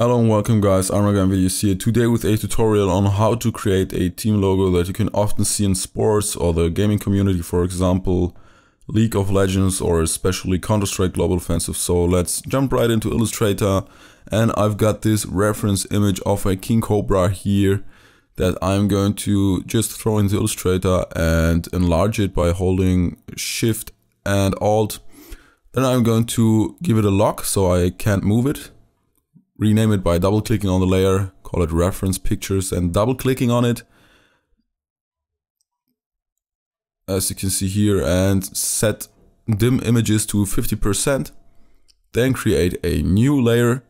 Hello and welcome guys, Armageddon Videos here, today with a tutorial on how to create a team logo that you can often see in sports or the gaming community, for example League of Legends or especially Counter-Strike Global Offensive. So let's jump right into Illustrator, and I've got this reference image of a King Cobra here that I'm going to just throw into Illustrator and enlarge it by holding Shift and Alt. Then I'm going to give it a lock so I can't move it. Rename it by double clicking on the layer, call it reference pictures and double clicking on it, as you can see here, and set dim images to 50%. Then create a new layer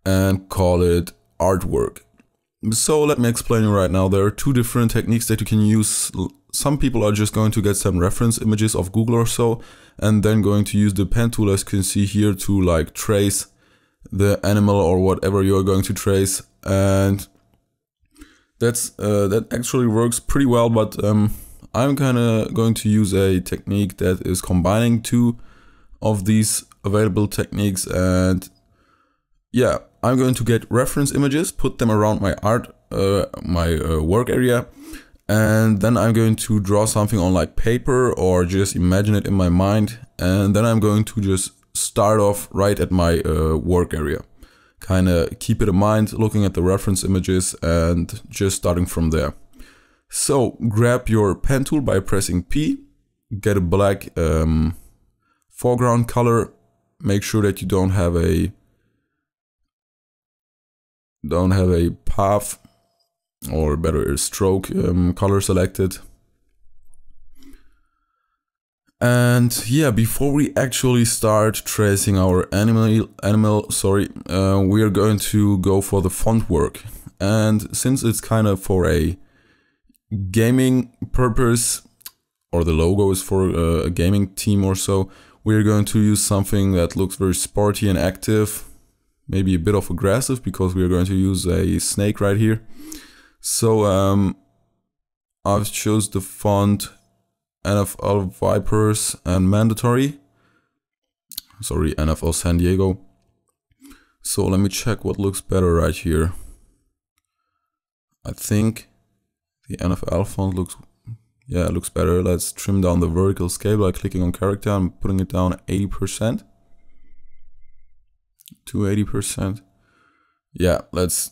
and call it artwork. So let me explain you right now. There are two different techniques that you can use. Some people are just going to get some reference images of Google or so and then going to use the pen tool, as you can see here, to like trace the animal or whatever you're going to trace, and that actually works pretty well. But I'm kind of going to use a technique that is combining two of these available techniques, and yeah, I'm going to get reference images, put them around my work area, and then I'm going to draw something on like paper or just imagine it in my mind, and then I'm going to just start off right at my work area. Kind of keep it in mind, looking at the reference images and just starting from there. So grab your pen tool by pressing P, get a black foreground color, make sure that you don't have a path, or better a stroke color selected. And yeah, before we actually start tracing our animal, we are going to go for the font work. And since it's kind of for a gaming purpose, or the logo is for a gaming team or so, we're going to use something that looks very sporty and active, maybe a bit of aggressive, because we are going to use a snake right here. So I've chose the font NFL Vipers and mandatory. Sorry, NFL San Diego. So let me check what looks better right here. I think the NFL font looks better. Let's trim down the vertical scale by clicking on character and putting it down 80% to 80%. Yeah, let's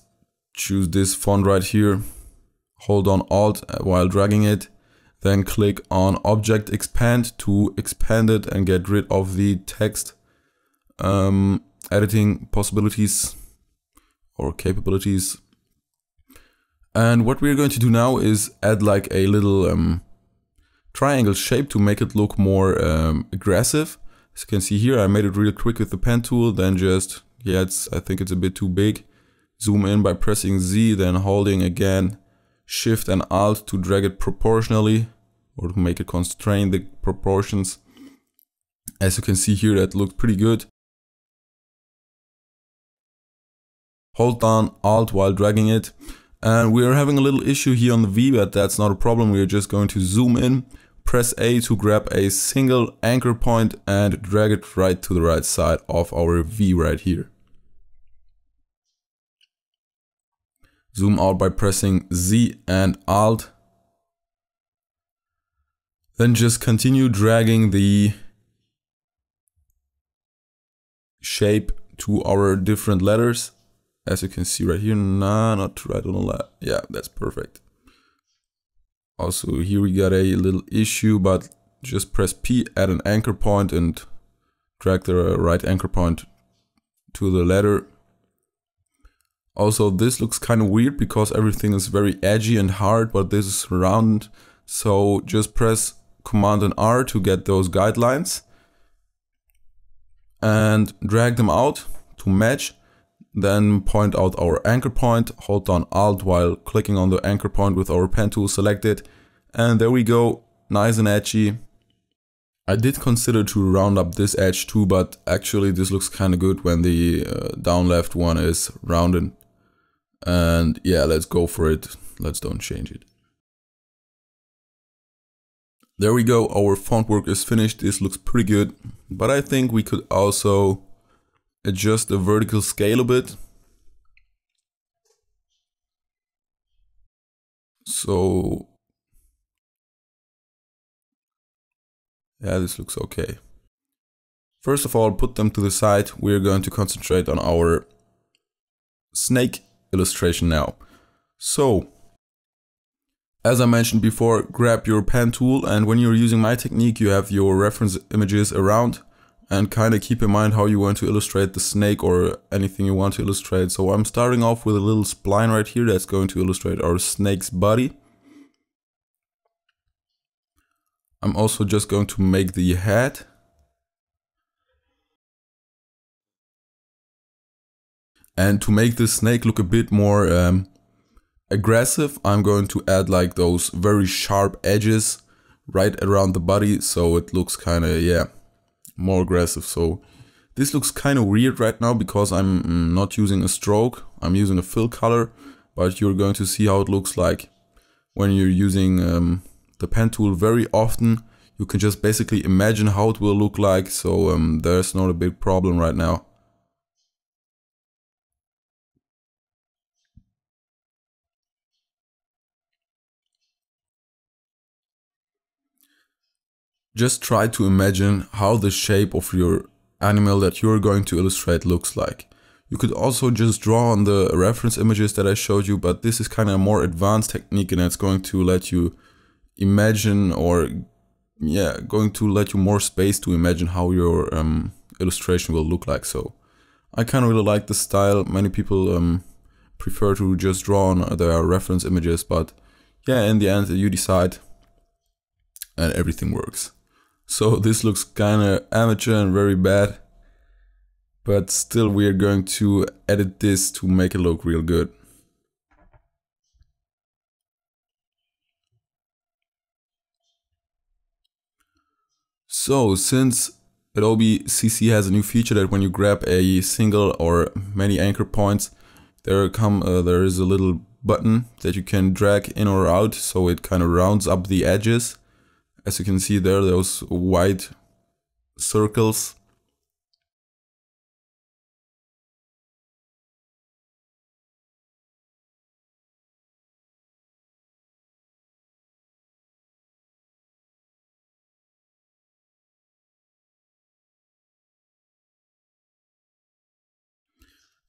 choose this font right here. Hold on Alt while dragging it. Then click on Object Expand to expand it and get rid of the text editing possibilities or capabilities. And what we're going to do now is add like a little triangle shape to make it look more aggressive. As you can see here, I made it real quick with the pen tool. Then just, yeah, I think it's a bit too big. Zoom in by pressing Z, then holding again Shift and Alt to drag it proportionally, or to make it constrain the proportions. As you can see here, that looks pretty good. Hold down Alt while dragging it. And we are having a little issue here on the V, but that's not a problem. We are just going to zoom in, press A to grab a single anchor point and drag it right to the right side of our V right here. Zoom out by pressing Z and Alt. Then just continue dragging the shape to our different letters. As you can see right here, nah, not right on the left. Yeah, that's perfect. Also here we got a little issue, but just press P, add an anchor point and drag the right anchor point to the letter. Also, this looks kind of weird because everything is very edgy and hard, but this is round. So just press Command and R to get those guidelines and drag them out to match. Then point out our anchor point, hold down Alt while clicking on the anchor point with our pen tool selected. And there we go, nice and edgy. I did consider to round up this edge too, but actually this looks kind of good when the down left one is rounded. And yeah, let's go for it. Let's don't change it. There we go, our font work is finished. This looks pretty good, but I think we could also adjust the vertical scale a bit. So yeah, this looks okay. First of all, put them to the side. We're going to concentrate on our snake illustration now. So, as I mentioned before, grab your pen tool, and when you're using my technique, you have your reference images around, and kind of keep in mind how you want to illustrate the snake or anything you want to illustrate. So I'm starting off with a little spline right here that's going to illustrate our snake's body. I'm also just going to make the head. And to make this snake look a bit more aggressive, I'm going to add like those very sharp edges right around the body, so it looks kind of, yeah, more aggressive. So this looks kind of weird right now because I'm not using a stroke, I'm using a fill color, but you're going to see how it looks like when you're using the pen tool very often. You can just basically imagine how it will look like, so there's not a big problem right now. Just try to imagine how the shape of your animal that you're going to illustrate looks like. You could also just draw on the reference images that I showed you, but this is kind of a more advanced technique and it's going to let you imagine, or yeah, going to let you more space to imagine how your illustration will look like. So I kind of really like the style. Many people prefer to just draw on their reference images, but yeah, in the end you decide and everything works. So this looks kind of amateur and very bad, but still we're going to edit this to make it look real good. So since Adobe CC has a new feature that when you grab a single or many anchor points, there is a little button that you can drag in or out, so it kind of rounds up the edges. As you can see there, those white circles.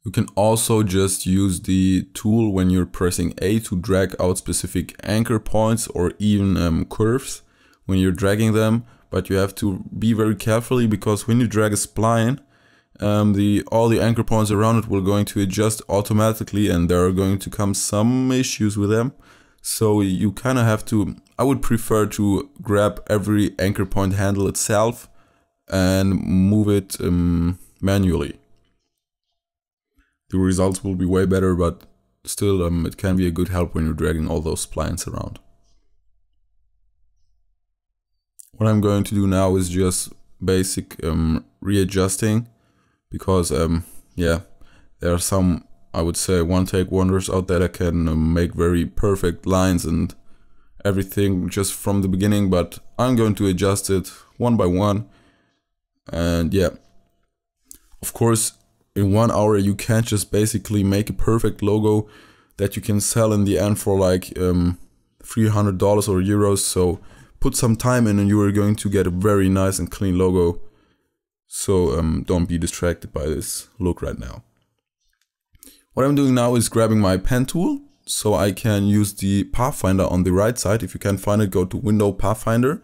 You can also just use the tool when you're pressing A to drag out specific anchor points or even curves when you're dragging them, but you have to be very carefully because when you drag a spline, all the anchor points around it will going to adjust automatically and there are going to come some issues with them. So you kind of have to, I would prefer to grab every anchor point handle itself and move it manually. The results will be way better, but still it can be a good help when you're dragging all those splines around. What I'm going to do now is just basic readjusting, because yeah, there are some, I would say, one-take wonders out there that can make very perfect lines and everything just from the beginning, but I'm going to adjust it one by one. And yeah, of course, in 1 hour you can't just basically make a perfect logo that you can sell in the end for like $300 or euros. So put some time in and you are going to get a very nice and clean logo. So don't be distracted by this look right now. What I'm doing now is grabbing my pen tool so I can use the Pathfinder on the right side. If you can't find it, go to Window Pathfinder,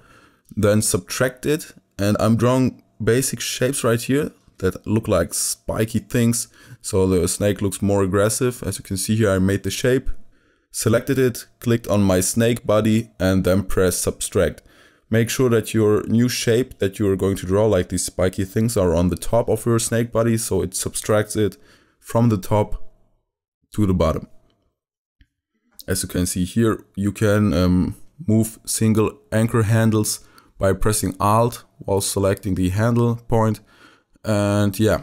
then subtract it, and I'm drawing basic shapes right here that look like spiky things, so the snake looks more aggressive. As you can see here, I made the shape, selected it, clicked on my snake body, and then press subtract. Make sure that your new shape that you're going to draw, like these spiky things, are on the top of your snake body, so it subtracts it from the top to the bottom. As you can see here, you can move single anchor handles by pressing Alt while selecting the handle point, and yeah.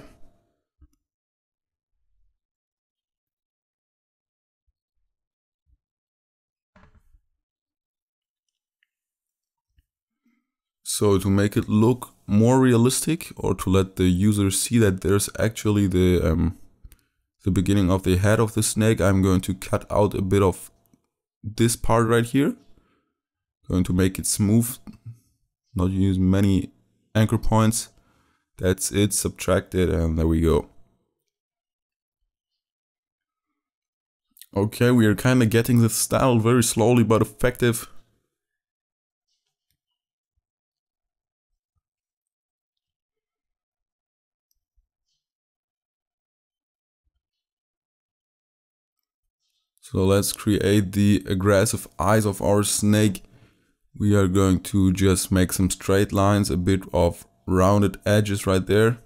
So to make it look more realistic, or to let the user see that there's actually the beginning of the head of the snake, I'm going to cut out a bit of this part right here. Going to make it smooth, not use many anchor points. That's it, subtract it, and there we go. Okay, we are kind of getting the style very slowly but effective. So let's create the aggressive eyes of our snake. We are going to just make some straight lines, a bit of rounded edges right there.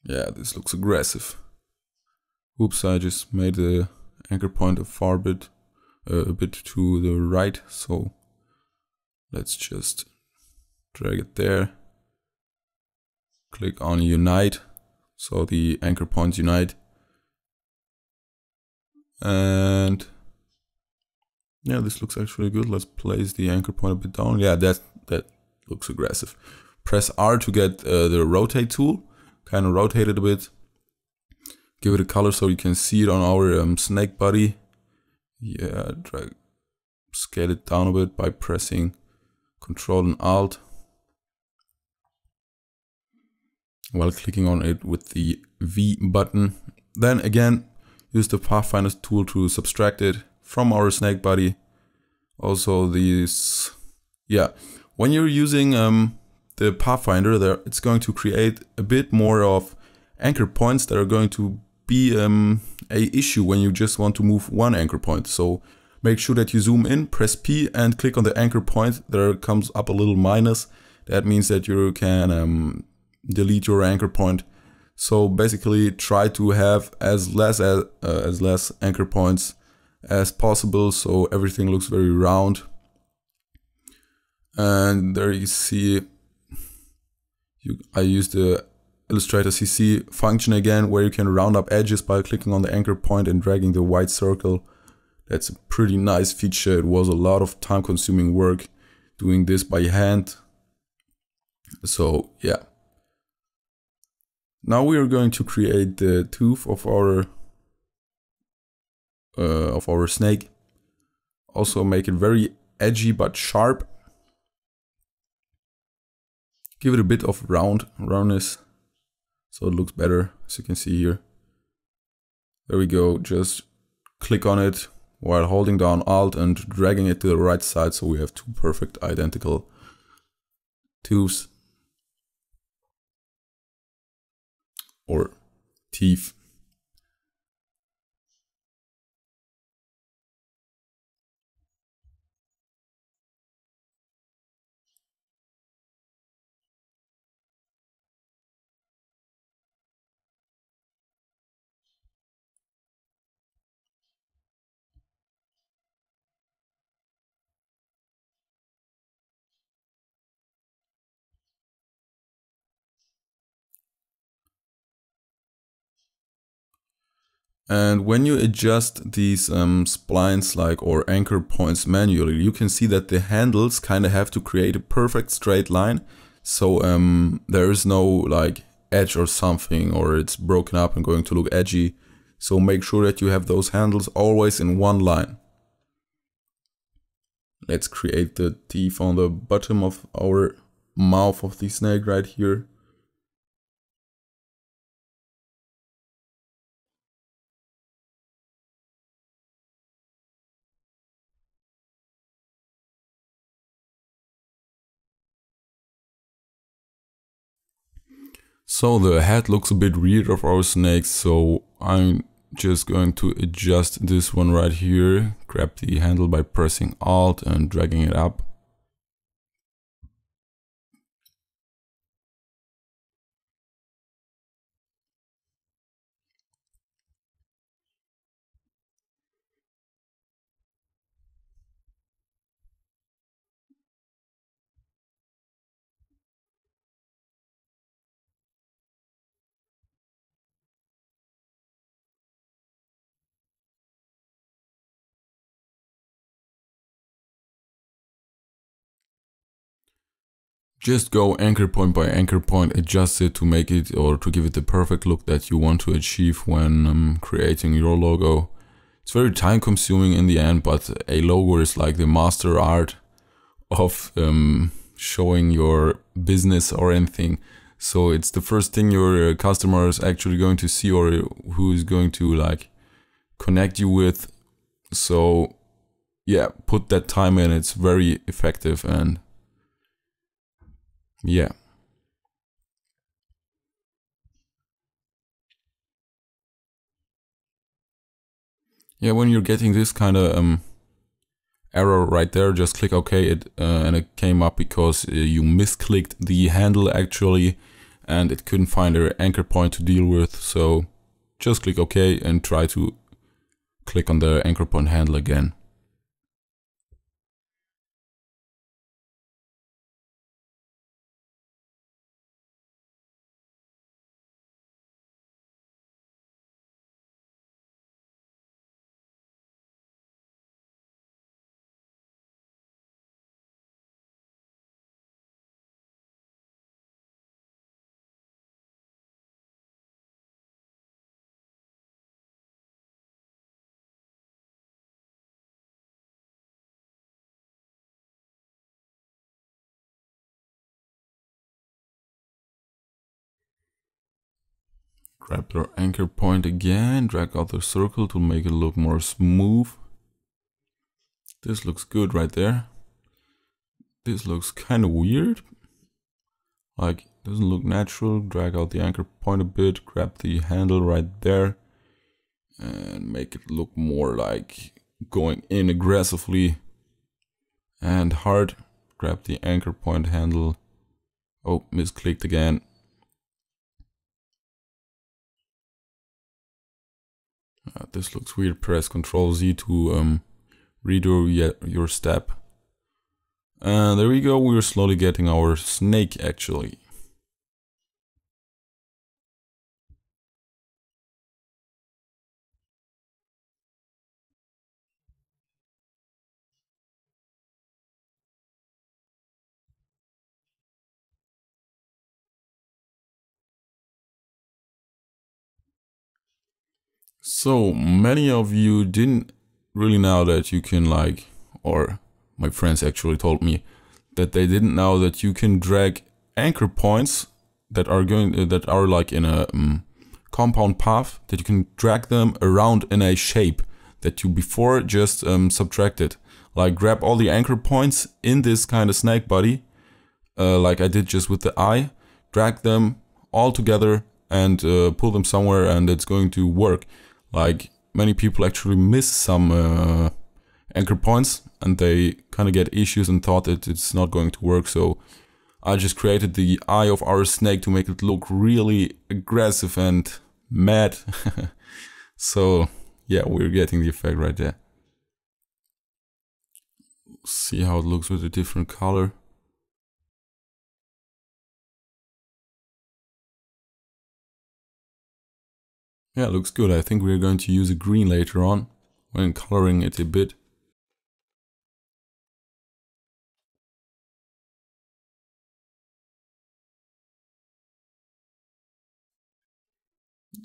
Yeah, this looks aggressive. Oops, I just made the anchor point a bit to the right, so let's just drag it there. Click on unite, so the anchor points unite. And yeah, this looks actually good. Let's place the anchor point a bit down. Yeah, that looks aggressive. Press R to get the rotate tool. Kind of rotate it a bit. Give it a color so you can see it on our snake body. Yeah, scale it down a bit by pressing Control and Alt while clicking on it with the V button. Then again, use the Pathfinder tool to subtract it from our snake body. Also these, yeah, when you're using the Pathfinder there, it's going to create a bit more of anchor points that are going to be a issue when you just want to move one anchor point. So make sure that you zoom in, press P and click on the anchor point. There comes up a little minus. That means that you can delete your anchor point. So basically try to have as less anchor points as possible, so everything looks very round. And there you see, I use the Illustrator CC function again, where you can round up edges by clicking on the anchor point and dragging the white circle. That's a pretty nice feature. It was a lot of time consuming work doing this by hand. So yeah. Now we are going to create the tooth of our snake. Also make it very edgy but sharp. Give it a bit of roundness so it looks better, as you can see here. There we go. Just click on it while holding down Alt and dragging it to the right side, so we have two perfect identical tooths. Or teeth. And when you adjust these splines or anchor points manually, you can see that the handles kind of have to create a perfect straight line. So there is no like edge or something, or it's broken up and going to look edgy. So make sure that you have those handles always in one line. Let's create the teeth on the bottom of our mouth of the snake right here. So the head looks a bit weird of our snake, so I'm just going to adjust this one right here. Grab the handle by pressing Alt and dragging it up. Just go anchor point by anchor point, adjust it to make it or to give it the perfect look that you want to achieve when creating your logo. It's very time consuming in the end, but a logo is like the master art of showing your business or anything. So it's the first thing your customer is actually going to see, or who is going to like connect you with. So yeah, put that time in. It's very effective. And yeah. Yeah, when you're getting this kind of error right there, just click OK, and it came up because you misclicked the handle actually, and it couldn't find an anchor point to deal with. So just click OK and try to click on the anchor point handle again. Grab the anchor point again, drag out the circle to make it look more smooth. This looks good right there. This looks kind of weird. Like, doesn't look natural. Drag out the anchor point a bit, grab the handle right there, and make it look more like going in aggressively and hard. Grab the anchor point handle. Oh, misclicked again. This looks weird. Press Ctrl Z to redo your step. And there we go. We're slowly getting our snake actually. So many of you didn't really know that you can like, or my friends actually told me that they didn't know that you can drag anchor points that are like in a compound path, that you can drag them around in a shape that you before just subtracted. Like grab all the anchor points in this kind of snake body, like I did just with the eye, drag them all together and pull them somewhere, and it's going to work. Like many people actually miss some anchor points and they kind of get issues and thought that it's not going to work. So I just created the eye of our snake to make it look really aggressive and mad. So yeah, we're getting the effect right there. See how it looks with a different color. Yeah, it looks good. I think we're going to use a green later on when coloring it a bit.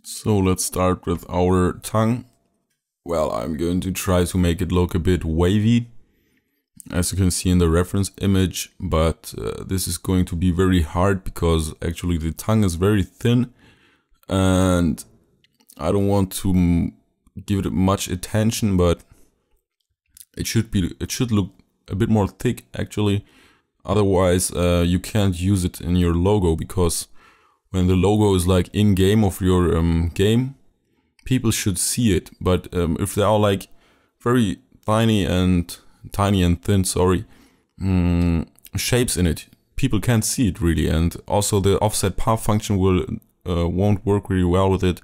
So let's start with our tongue. Well, I'm going to try to make it look a bit wavy, as you can see in the reference image, but this is going to be very hard because actually the tongue is very thin and I don't want to give it much attention, but it should look a bit more thick actually. Otherwise you can't use it in your logo, because when the logo is like in game of your game, people should see it. But if they are like very tiny and thin, sorry, shapes in it, people can't see it really. And also the offset path function won't work really well with it,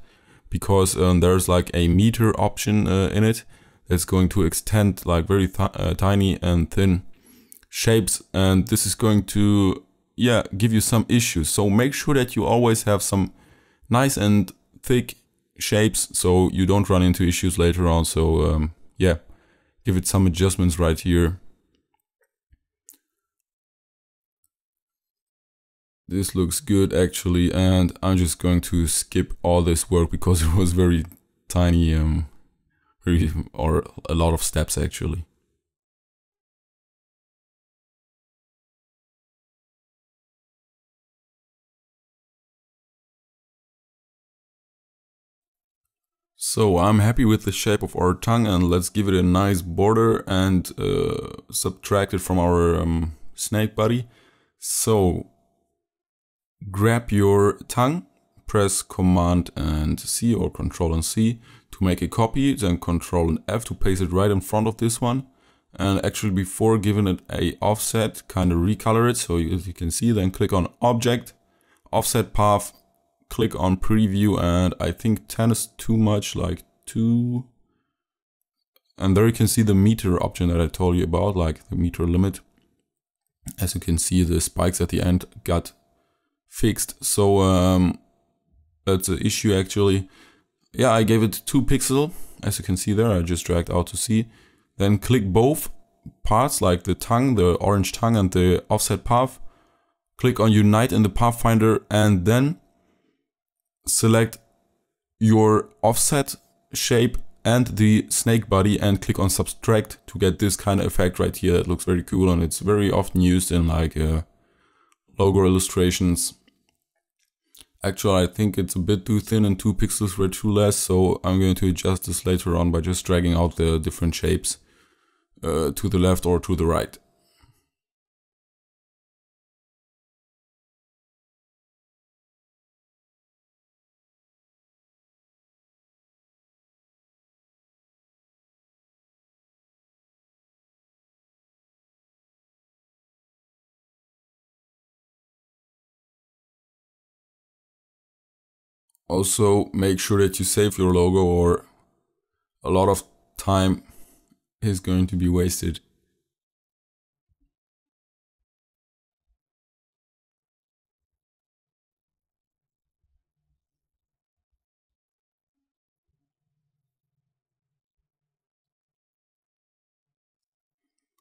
because there's like a meter option in it that's going to extend like very tiny and thin shapes, and this is going to give you some issues. So make sure that you always have some nice and thick shapes so you don't run into issues later on. So yeah, give it some adjustments right here. This looks good actually, and I'm just going to skip all this work because it was very tiny or a lot of steps actually. So I'm happy with the shape of our tongue, and let's give it a nice border and subtract it from our snake body. So grab your tongue, press Command and C or Control and C to make a copy, then Control and F to paste it right in front of this one. And actually before giving it a offset, kind of recolor it so you can see, then click on Object, Offset Path, click on Preview, and I think 10 is too much, like 2. And there you can see the meter option that I told you about, like the meter limit. As you can see, the spikes at the end got fixed. So that's an issue actually. Yeah, I gave it 2 pixels, as you can see there. I just dragged out to see. Then click both parts, like the tongue, the orange tongue and the offset path. Click on Unite in the Pathfinder and then select your offset shape and the snake body and click on Subtract to get this kind of effect right here. It looks very cool and it's very often used in like logo illustrations. Actually, I think it's a bit too thin and 2 pixels were too less, so I'm going to adjust this later on by just dragging out the different shapes to the left or to the right. Also, make sure that you save your logo or a lot of time is going to be wasted.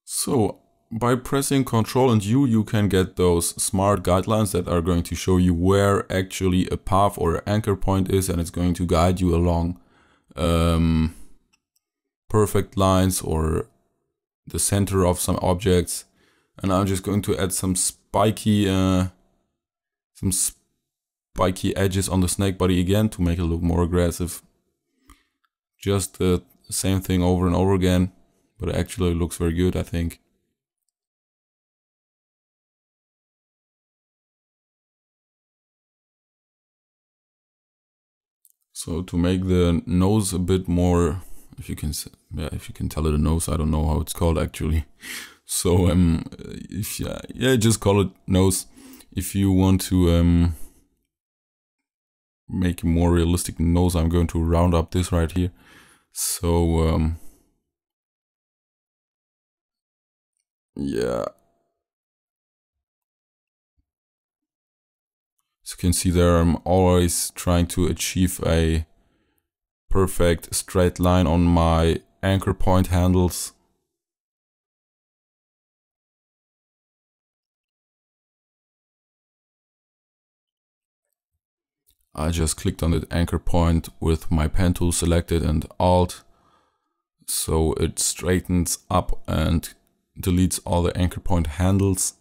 So, by pressing Ctrl and U, you can get those smart guidelines that are going to show you where actually a path or an anchor point is, and it's going to guide you along perfect lines or the center of some objects. And I'm just going to add some spiky edges on the snake body again to make it look more aggressive. Just the same thing over and over again, but it actually looks very good, I think. So to make the nose a bit more, if you can tell it a nose, I don't know how it's called actually. So just call it nose. If you want to make a more realistic nose, I'm going to round up this right here. So yeah. As you can see there, I'm always trying to achieve a perfect straight line on my anchor point handles. I just clicked on the anchor point with my pen tool selected and Alt, so it straightens up and deletes all the anchor point handles.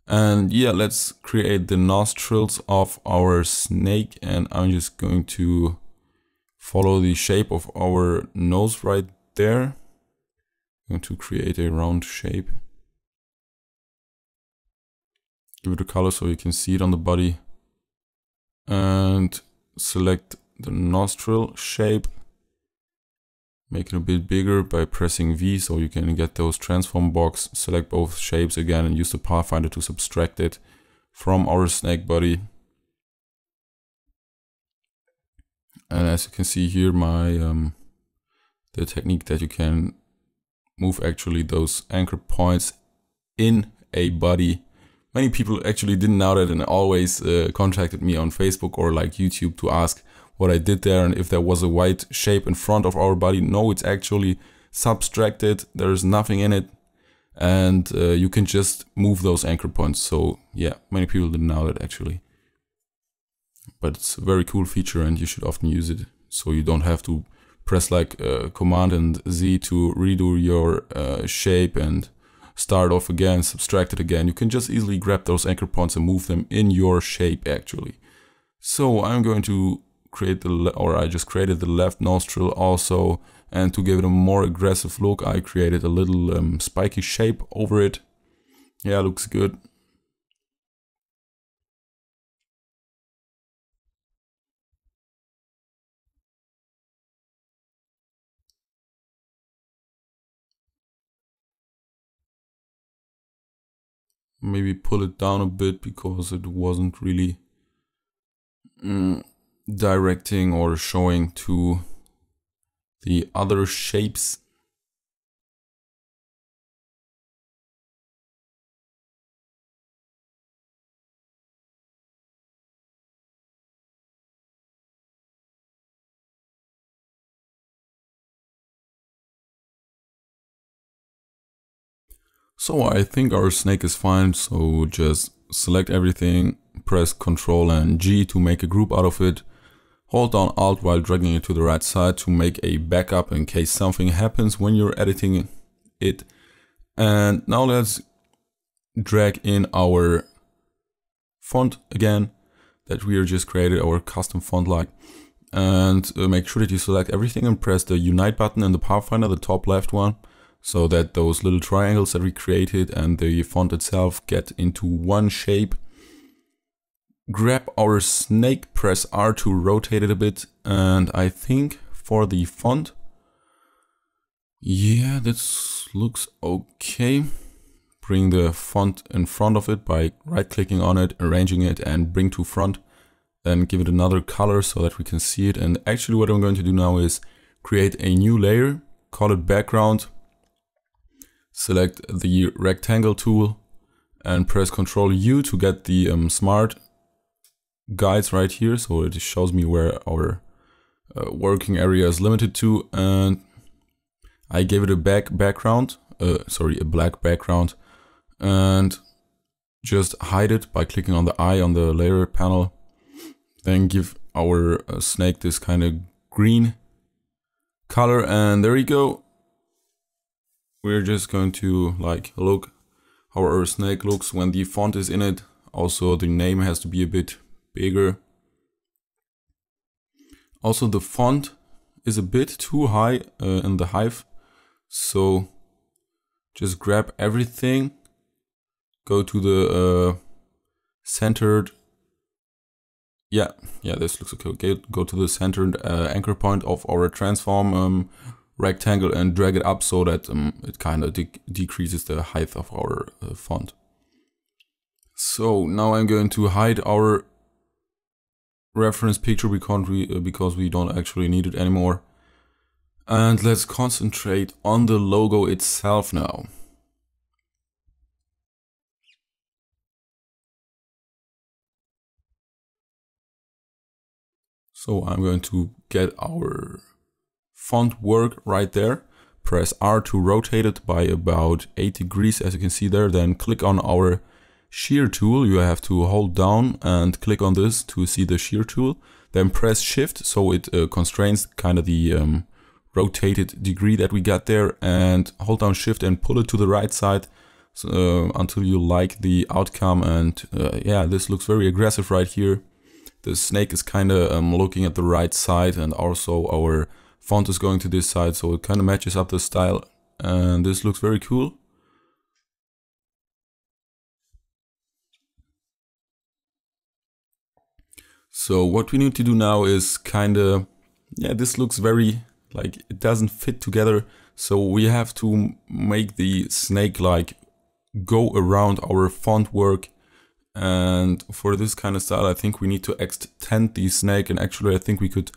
And yeah, let's create the nostrils of our snake, and I'm just going to follow the shape of our nose right there. I'm going to create a round shape. Give it a color so you can see it on the body. And select the nostril shape. Make it a bit bigger by pressing V so you can get those transform box. Select both shapes again and use the Pathfinder to subtract it from our snake body. And as you can see here, my the technique that you can move actually those anchor points in a body. Many people actually didn't know that and always contacted me on Facebook or like YouTube to ask what I did there and if there was a white shape in front of our body. No, it's actually subtracted. There's nothing in it, and you can just move those anchor points. So yeah, many people didn't know that actually, but it's a very cool feature and you should often use it so you don't have to press like Command and Z to redo your shape and start off again, subtract it again. You can just easily grab those anchor points and move them in your shape actually. So I'm going to create I just created the left nostril also, and to give it a more aggressive look, I created a little spiky shape over it. Yeah, looks good. Maybe pull it down a bit because it wasn't really directing or showing to the other shapes. So I think our snake is fine, so just select everything, press Ctrl and G to make a group out of it, hold down Alt while dragging it to the right side to make a backup in case something happens when you're editing it. And now let's drag in our font again that we just created, our custom font like, and make sure that you select everything and press the Unite button in the Pathfinder, the top left one, so that those little triangles that we created and the font itself get into one shape. Grab our snake, press R to rotate it a bit, and I think for the font, yeah, this looks okay. Bring the font in front of it by right-clicking on it, arranging it, and bring to front. Then give it another color so that we can see it. And actually what I'm going to do now is create a new layer, call it background. Select the rectangle tool and press Ctrl U to get the smart guides right here. So it shows me where our working area is limited to. And I gave it a black background. And just hide it by clicking on the eye on the layer panel. Then give our snake this kind of green color, and there you go. We're just going to like look how our snake looks when the font is in it. Also the name has to be a bit bigger. Also the font is a bit too high in the hive. So just grab everything, go to the centered, yeah, this looks okay. Go to the centered anchor point of our transform rectangle and drag it up so that it kind of decreases the height of our font. So now I'm going to hide our reference picture because we don't actually need it anymore. And let's concentrate on the logo itself now. So I'm going to get our font work right there. Press R to rotate it by about 8 degrees, as you can see there. Then click on our shear tool. You have to hold down and click on this to see the shear tool. Then press Shift so it constrains kind of the rotated degree that we got there, and hold down Shift and pull it to the right side until you like the outcome. And yeah, this looks very aggressive right here. The snake is kind of looking at the right side, and also our font is going to this side, so it kind of matches up the style, and this looks very cool. So what we need to do now is kind of, yeah, this looks very, like, it doesn't fit together, so we have to make the snake like go around our font work. And for this kind of style, I think we need to extend the snake, and actually I think we could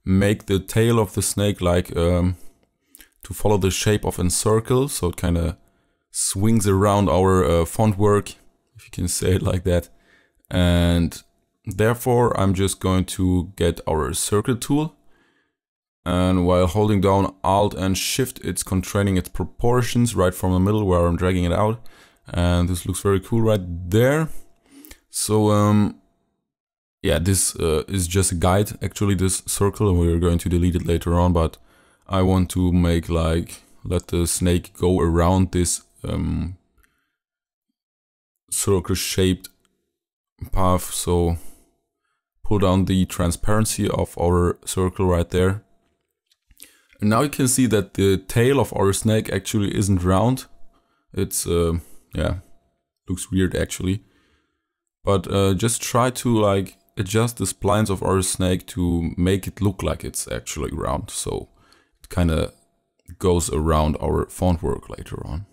make the tail of the snake like to follow the shape of a circle, so it kind of swings around our font work, if you can say it like that. And therefore I'm just going to get our circle tool, and while holding down Alt and Shift, it's constraining its proportions right from the middle where I'm dragging it out, and this looks very cool right there. So yeah, this is just a guide, actually, this circle, and we're going to delete it later on, but I want to make like, let the snake go around this circle shaped path. So pull down the transparency of our circle right there. And now you can see that the tail of our snake actually isn't round. It's, yeah, looks weird actually. But just try to like adjust the splines of our snake to make it look like it's actually round. So it kind of goes around our font work later on.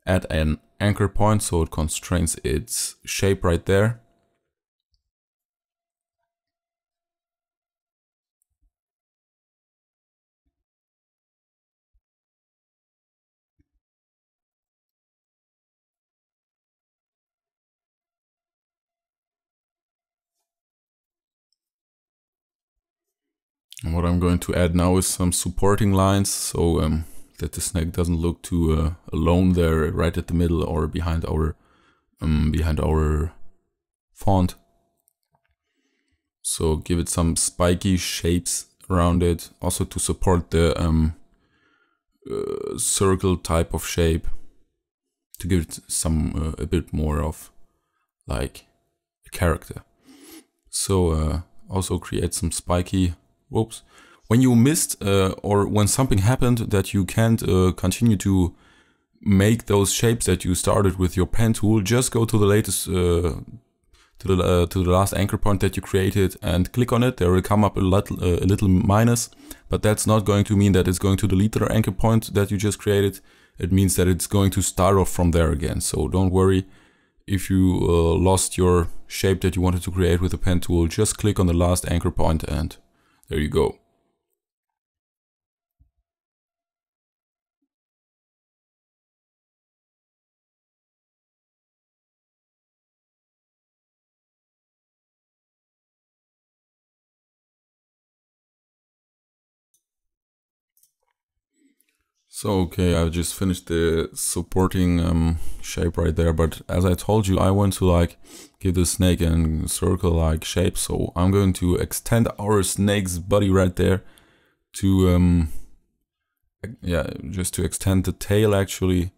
Add an anchor point so it constrains its shape right there. And what I'm going to add now is some supporting lines, so that the snake doesn't look too alone there, right at the middle or behind our font. So give it some spiky shapes around it, also to support the circle type of shape, to give it some a bit more of like a character. So also create some spiky. Whoops. When you missed or when something happened that you can't continue to make those shapes that you started with your pen tool, just go to the latest to the last anchor point that you created and click on it. There will come up a little minus, but that's not going to mean that it's going to delete the anchor point that you just created. It means that it's going to start off from there again. So don't worry if you lost your shape that you wanted to create with the pen tool. Just click on the last anchor point and there you go. So okay, I just finished the supporting shape right there, but as I told you, I want to like give the snake a circle-like shape, so I'm going to extend our snake's body right there to yeah, just to extend the tail actually.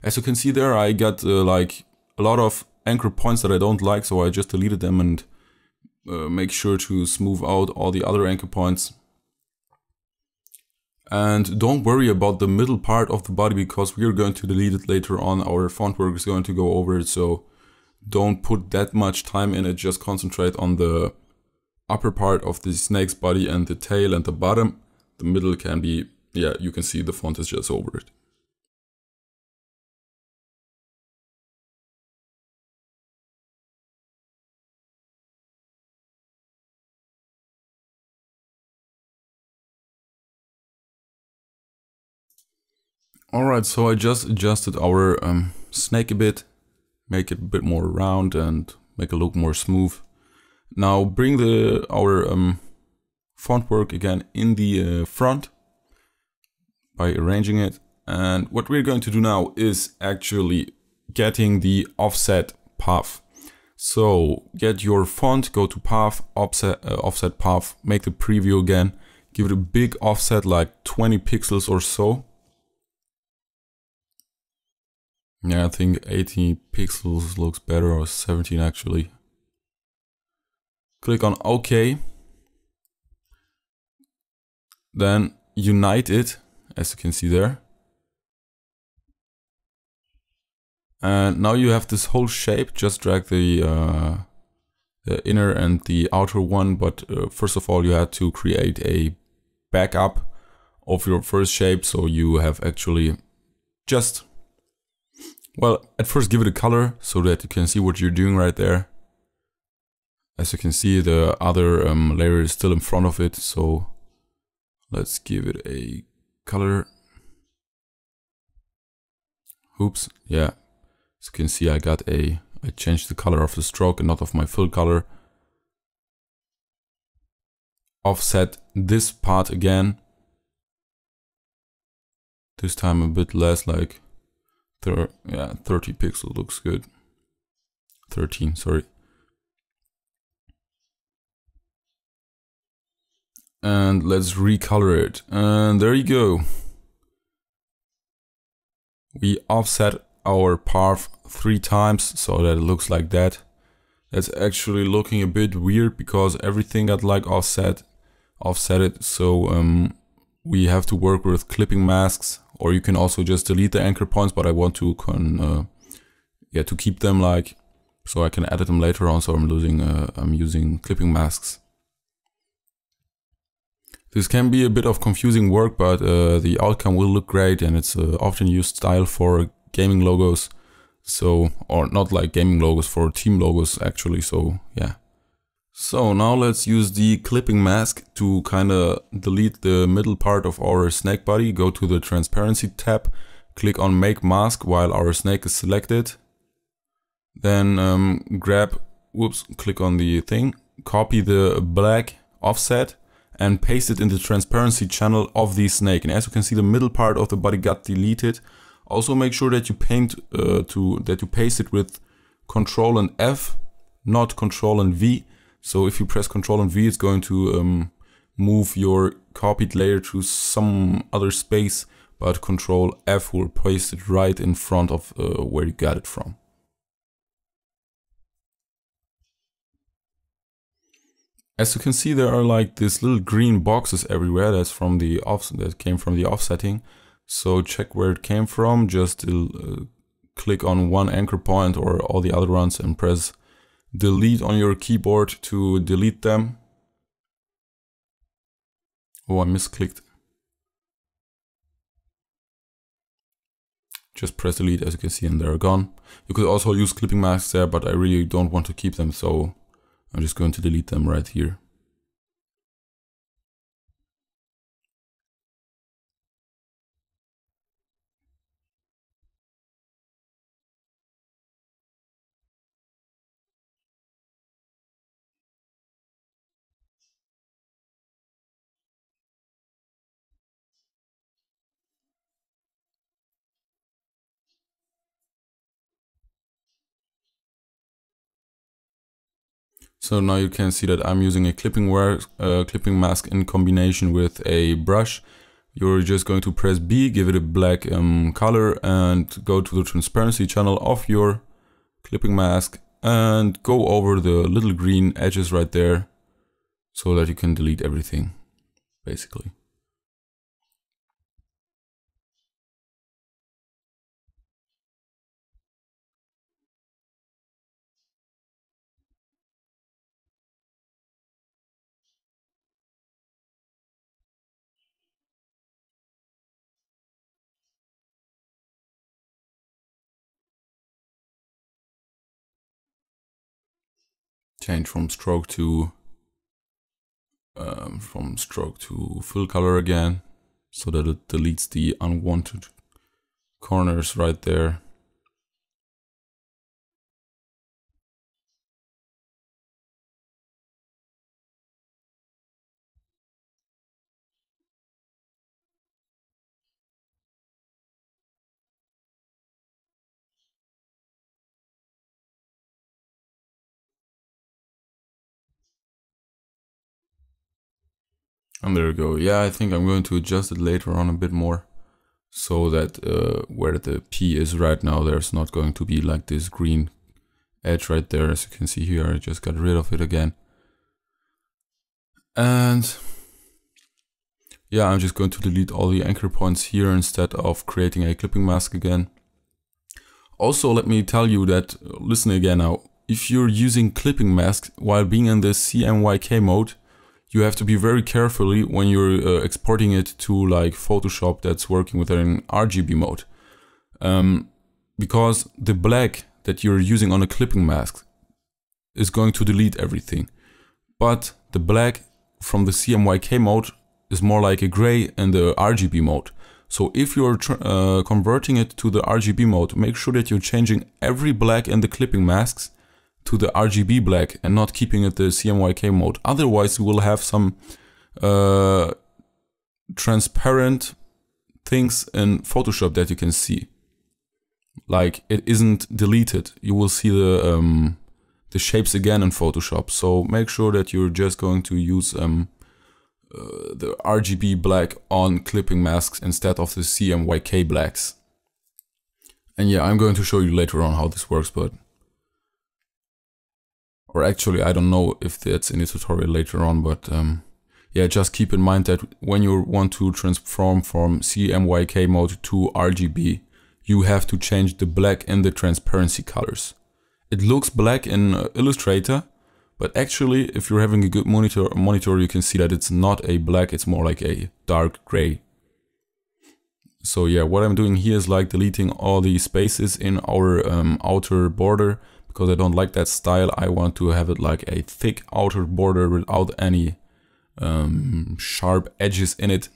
As you can see there, I got like a lot of anchor points that I don't like, so I just deleted them and make sure to smooth out all the other anchor points. And don't worry about the middle part of the body because we are going to delete it later on. Our font work is going to go over it, so don't put that much time in it. Just concentrate on the upper part of the snake's body and the tail and the bottom. The middle can be, yeah, you can see the font is just over it. Alright, so I just adjusted our snake a bit, make it a bit more round and make it look more smooth. Now bring our font work again in the front by arranging it. And what we're going to do now is actually getting the offset path. So get your font, go to path, offset path, make the preview again, give it a big offset like 20 pixels or so. Yeah, I think 80 pixels looks better, or 17 actually. Click on OK. Then unite it, as you can see there. And now you have this whole shape. Just drag the inner and the outer one, but first of all you had to create a backup of your first shape, so you have actually just, well, at first give it a color so that you can see what you're doing right there. As you can see, the other layer is still in front of it, so let's give it a color. Oops, yeah. As you can see, I changed the color of the stroke and not of my fill color. Offset this part again. This time a bit less, like 30 pixels looks good. 13, sorry. And let's recolor it. And there you go. We offset our path 3 times so that it looks like that. That's actually looking a bit weird because everything got like offset it. So we have to work with clipping masks, or you can also just delete the anchor points, but I want to to keep them like, so I can edit them later on. So I'm using clipping masks. This can be a bit of confusing work, but the outcome will look great, and it's often used style for gaming logos. So, or not like gaming logos, for team logos actually, so yeah. So now let's use the clipping mask to kind of delete the middle part of our snake body. Go to the transparency tab, click on make mask while our snake is selected. Then click on the thing, copy the black offset and paste it in the transparency channel of the snake. And as you can see, the middle part of the body got deleted. Also make sure that you paste it with Ctrl and F, not Ctrl and V. So if you press Ctrl and V, it's going to move your copied layer to some other space, but Ctrl F will paste it right in front of where you got it from. As you can see, there are like these little green boxes everywhere. That's from the that came from the offsetting. So check where it came from. Just click on one anchor point or all the other ones and press delete on your keyboard to delete them. Oh, I misclicked. Just press delete, as you can see, and they're gone. You could also use clipping masks there, but I really don't want to keep them, so I'm just going to delete them right here. So now you can see that I'm using a clipping mask in combination with a brush. You're just going to press B, give it a black color, and go to the transparency channel of your clipping mask and go over the little green edges right there so that you can delete everything, basically. Change from stroke to full color again, so that it deletes the unwanted corners right there. And there we go. Yeah, I think I'm going to adjust it later on a bit more, so that where the P is right now, there's not going to be like this green edge right there. As you can see here, I just got rid of it again. And yeah, I'm just going to delete all the anchor points here instead of creating a clipping mask again. Also, let me tell you that, listen again now, if you're using clipping masks while being in the CMYK mode, you have to be very carefully when you're exporting it to like Photoshop that's working with an RGB mode. Because the black that you're using on a clipping mask is going to delete everything. But the black from the CMYK mode is more like a gray in the RGB mode. So if you're converting it to the RGB mode, make sure that you're changing every black in the clipping masks to the RGB black and not keeping it the CMYK mode. Otherwise you will have some transparent things in Photoshop that you can see. Like, it isn't deleted. You will see the shapes again in Photoshop. So make sure that you're just going to use the RGB black on clipping masks instead of the CMYK blacks. And yeah, I'm going to show you later on how this works, or actually I don't know if that's in the tutorial later on, but yeah, just keep in mind that when you want to transform from CMYK mode to RGB, you have to change the black and the transparency colors. It looks black in Illustrator, but actually if you're having a good monitor you can see that it's not a black, it's more like a dark gray. So yeah, what I'm doing here is like deleting all the spaces in our outer border, because I don't like that style. I want to have it like a thick outer border without any sharp edges in it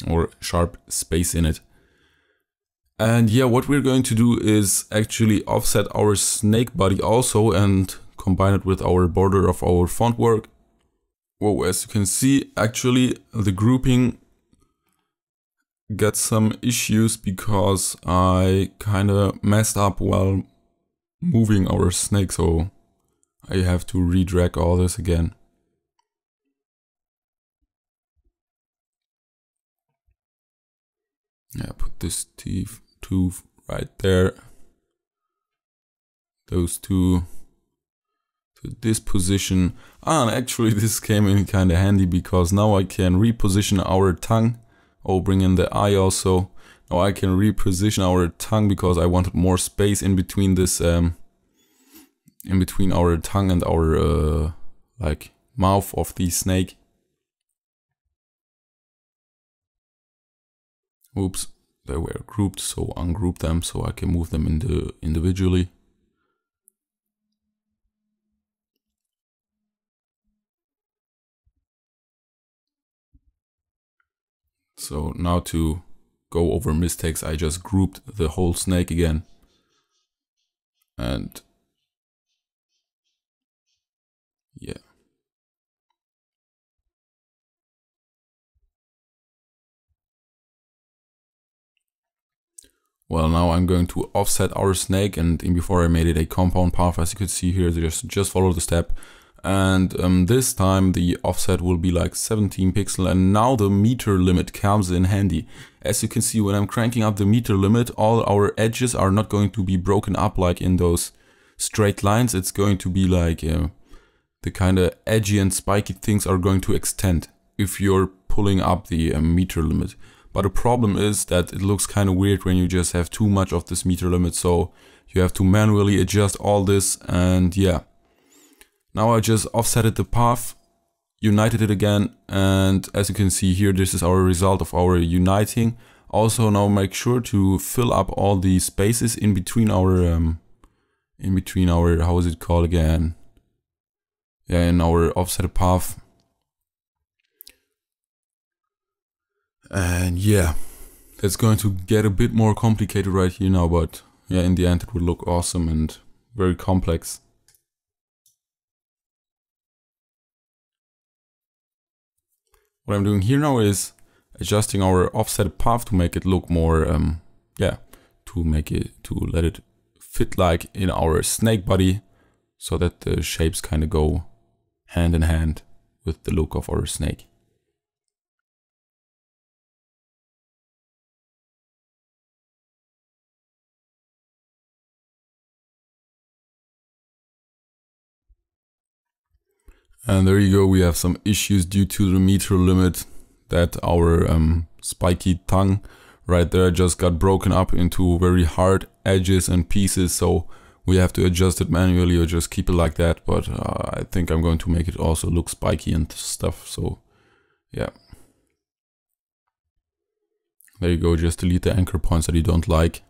or sharp space in it. And yeah, what we're going to do is actually offset our snake body also and combine it with our border of our font work. Whoa, as you can see, actually the grouping got some issues because I kinda messed up while moving our snake, so I have to redrag all this again. Yeah, put this tooth right there. Those two to this position. And actually this came in kinda handy because now I can reposition our tongue. Oh, bring in the eye also. Now I can reposition our tongue because I wanted more space in between this, in between our tongue and our like mouth of the snake. Oops, they were grouped, so ungroup them so I can move them individually. So now to go over mistakes, I just grouped the whole snake again. And yeah. Well, now I'm going to offset our snake, and before I made it a compound path, as you could see here, just follow the step. And this time the offset will be like 17 pixels, and now the meter limit comes in handy. As you can see, when I'm cranking up the meter limit, all our edges are not going to be broken up like in those straight lines. It's going to be like the kind of edgy and spiky things are going to extend if you're pulling up the meter limit. But the problem is that it looks kind of weird when you just have too much of this meter limit, so you have to manually adjust all this. And yeah, now I just offsetted the path, united it again, and as you can see here, this is our result of our uniting. Also, now make sure to fill up all the spaces in between our how is it called again? Yeah, in our offset path. And yeah, that's going to get a bit more complicated right here now, but yeah, in the end it will look awesome and very complex. What I'm doing here now is adjusting our offset path to make it look more, yeah, to let it fit like in our snake body, so that the shapes kind of go hand in hand with the look of our snake. And there you go, we have some issues due to the meter limit, that our spiky tongue right there just got broken up into very hard edges and pieces, so we have to adjust it manually or just keep it like that. But I think I'm going to make it also look spiky and stuff, so yeah. There you go, just delete the anchor points that you don't like.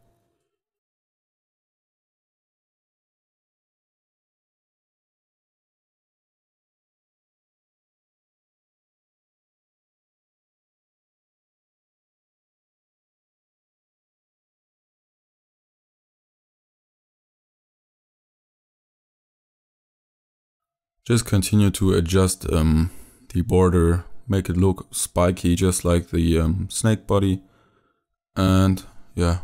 Just continue to adjust the border, make it look spiky just like the snake body. And yeah,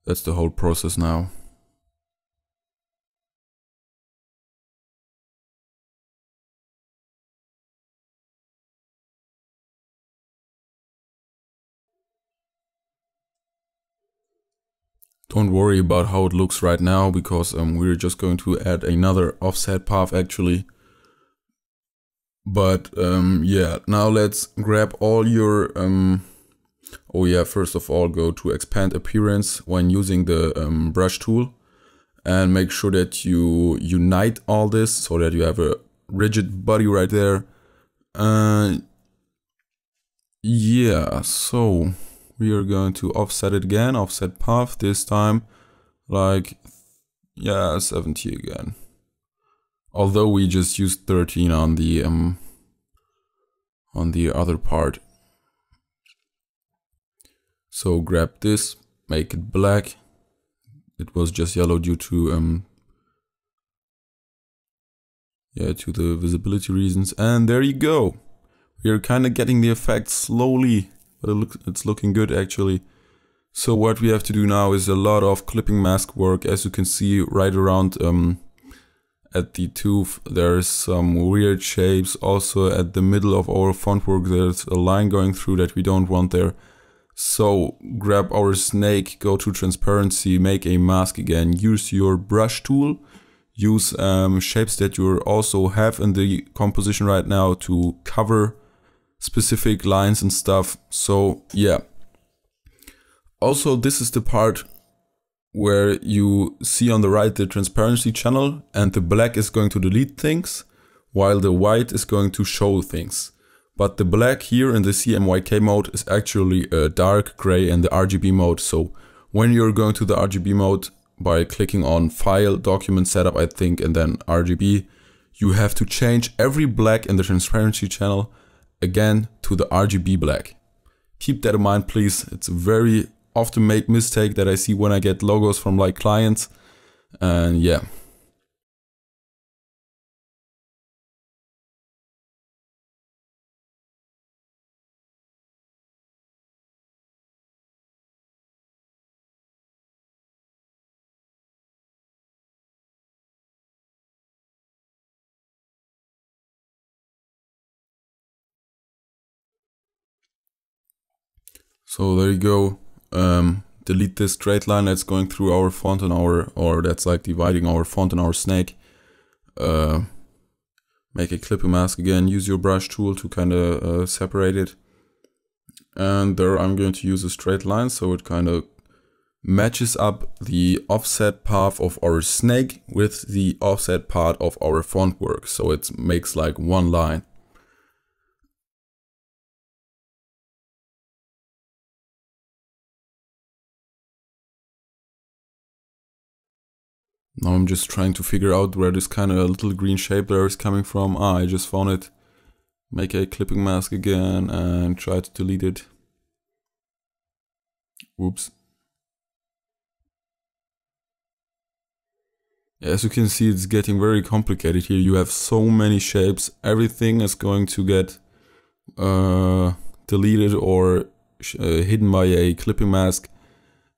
that's the whole process now. Don't worry about how it looks right now, because we're just going to add another offset path actually. But yeah, now let's grab all your oh yeah, first of all, go to expand appearance when using the brush tool, and make sure that you unite all this so that you have a rigid body right there. Yeah, so we are going to offset it again, offset path this time, like, yeah, 70 again. Although we just used 13 on the other part. So grab this, make it black. It was just yellow due to yeah, to the visibility reasons, and there you go. We are kind of getting the effect slowly, but it's looking good actually. So what we have to do now is a lot of clipping mask work. As you can see right around at the tooth, there's some weird shapes. Also at the middle of our font work, there's a line going through that we don't want there. So grab our snake, go to transparency, make a mask again, use your brush tool, use shapes that you also have in the composition right now to cover specific lines and stuff. So yeah. Also, this is the part where you see on the right the transparency channel, and the black is going to delete things while the white is going to show things. But the black here in the CMYK mode is actually a dark gray in the RGB mode. So when you're going to the RGB mode by clicking on File, Document Setup, I think, and then RGB, you have to change every black in the transparency channel again to the RGB black. Keep that in mind, please. It's a very often made mistake that I see when I get logos from like clients, and yeah. So there you go. Delete this straight line that's going through our font and or that's like dividing our font and our snake. Make a clipping mask again, use your brush tool to kind of separate it. And there I'm going to use a straight line so it kind of matches up the offset path of our snake with the offset part of our font work. So it makes like one line. Now I'm just trying to figure out where this kind of little green shape there is coming from. Ah, I just found it. Make a clipping mask again and try to delete it. Oops. As you can see, it's getting very complicated here. You have so many shapes. Everything is going to get deleted or hidden by a clipping mask.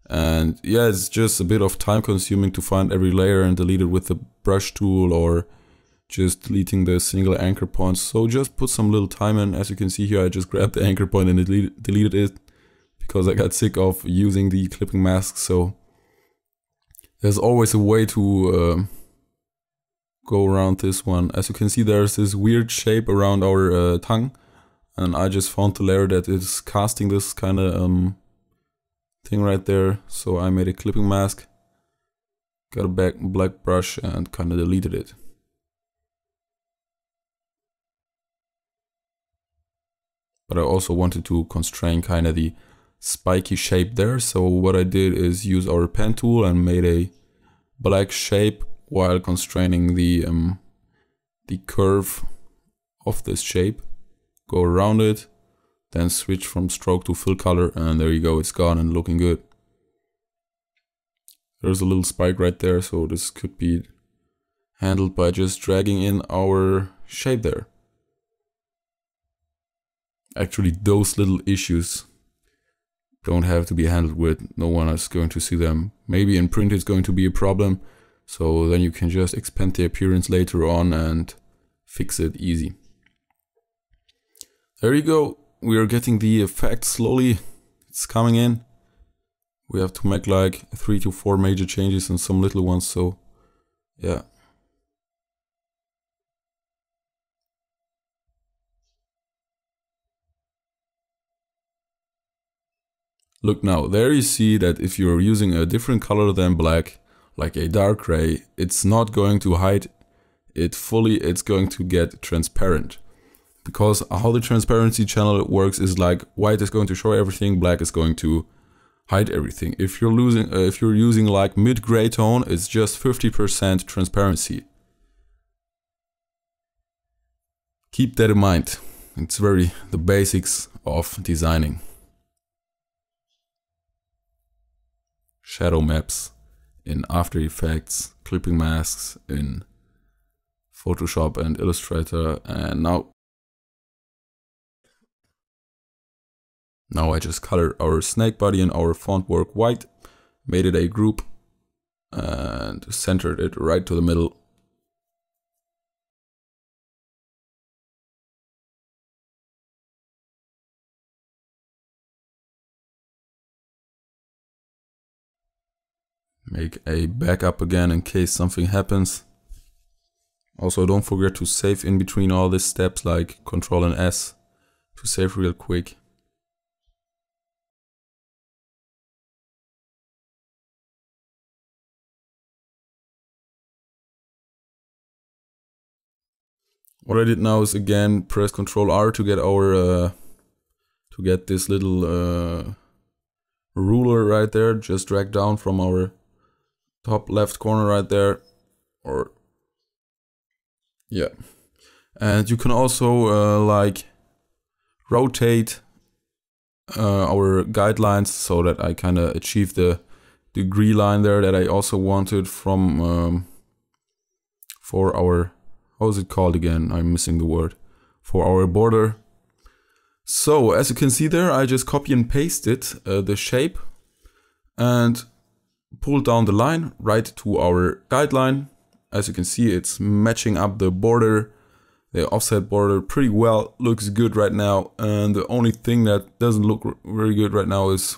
And yeah, it's just a bit of time consuming to find every layer and delete it with the brush tool or just deleting the single anchor points. So just put some little time in. As you can see here, I just grabbed the anchor point and deleted it because I got sick of using the clipping mask. So there's always a way to go around this one. As you can see, there's this weird shape around our tongue, and I just found the layer that is casting this kind of thing right there. So I made a clipping mask, got a black brush and kind of deleted it. But I also wanted to constrain kind of the spiky shape there. So what I did is use our pen tool and made a black shape while constraining the curve of this shape. Go around it, then switch from stroke to fill color, and there you go, it's gone and looking good. There's a little spike right there, so this could be handled by just dragging in our shape there. Actually, those little issues don't have to be handled with. No one is going to see them. Maybe in print it's going to be a problem. So then you can just expand the appearance later on and fix it easy. There you go. We are getting the effect slowly. It's coming in. We have to make like 3 to 4 major changes and some little ones. So yeah. Look now, there you see that if you're using a different color than black, like a dark gray, it's not going to hide it fully, it's going to get transparent. Because how the transparency channel works is like white is going to show everything, black is going to hide everything. If you're using like mid-gray tone, it's just 50% transparency. Keep that in mind. It's very the basics of designing. Shadow maps in After Effects, clipping masks in Photoshop and Illustrator, and now I just colored our snake body and our font work white, made it a group and centered it right to the middle. Make a backup again in case something happens. Also, don't forget to save in between all these steps, like Ctrl and S to save real quick. What I did now is again press Ctrl R to get our this little ruler right there. Just drag down from our top left corner right there, or yeah. And you can also like rotate our guidelines so that I kind of achieve the degree line there that I also wanted from for our, how is it called again? I'm missing the word. For our border. So as you can see there, I just copy and pasted the shape and pull down the line right to our guideline. As you can see, it's matching up the border, the offset border pretty well. Looks good right now. And the only thing that doesn't look very good right now is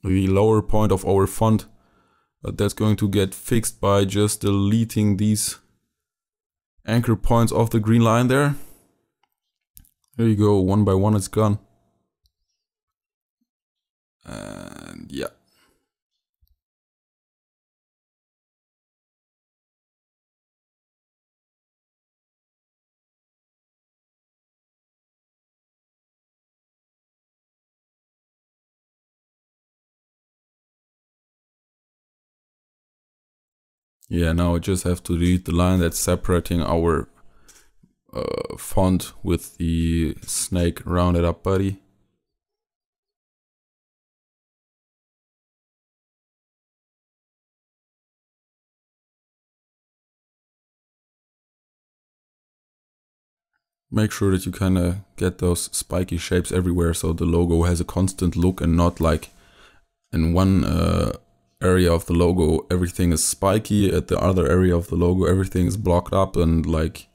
the lower point of our font. But that's going to get fixed by just deleting these anchor points of the green line there. There you go, one by one it's gone. And yeah. Yeah, now I just have to delete the line that's separating our font with the snake rounded up body. Make sure that you kind of get those spiky shapes everywhere so the logo has a constant look and not like in one area of the logo everything is spiky, at the other area of the logo everything is blocked up and like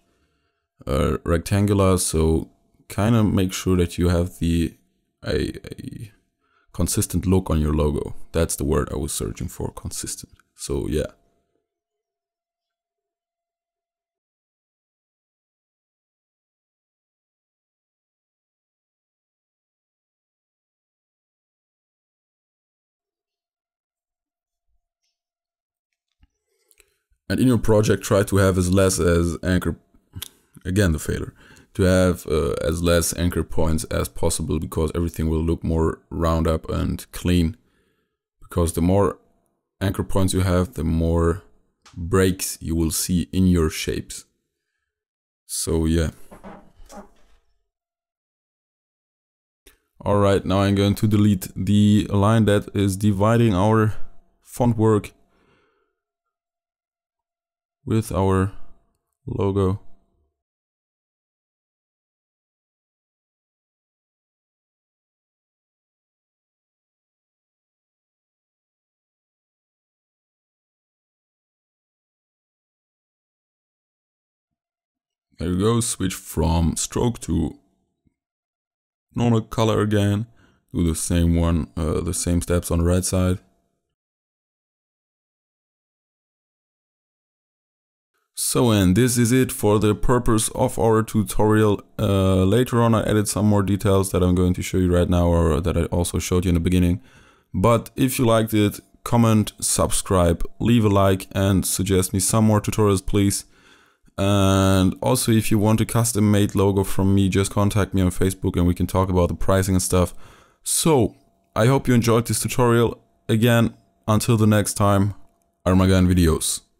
rectangular. So kind of make sure that you have a consistent look on your logo. That's the word I was searching for, consistent. So yeah. And in your project, try to have as less as anchor, again the failure, to have as less anchor points as possible, because everything will look more round up and clean. Because the more anchor points you have, the more breaks you will see in your shapes. So yeah. Alright, now I'm going to delete the line that is dividing our font work with our logo. There you go, switch from stroke to normal color again. Do the same one, the same steps on the right side. So, and this is it for the purpose of our tutorial. Later on I added some more details that I'm going to show you right now, or that I also showed you in the beginning. But if you liked it, comment, subscribe, leave a like, and suggest me some more tutorials, please. And also, if you want a custom made logo from me, just contact me on Facebook and we can talk about the pricing and stuff. So, I hope you enjoyed this tutorial. Again, until the next time, Armageddon videos.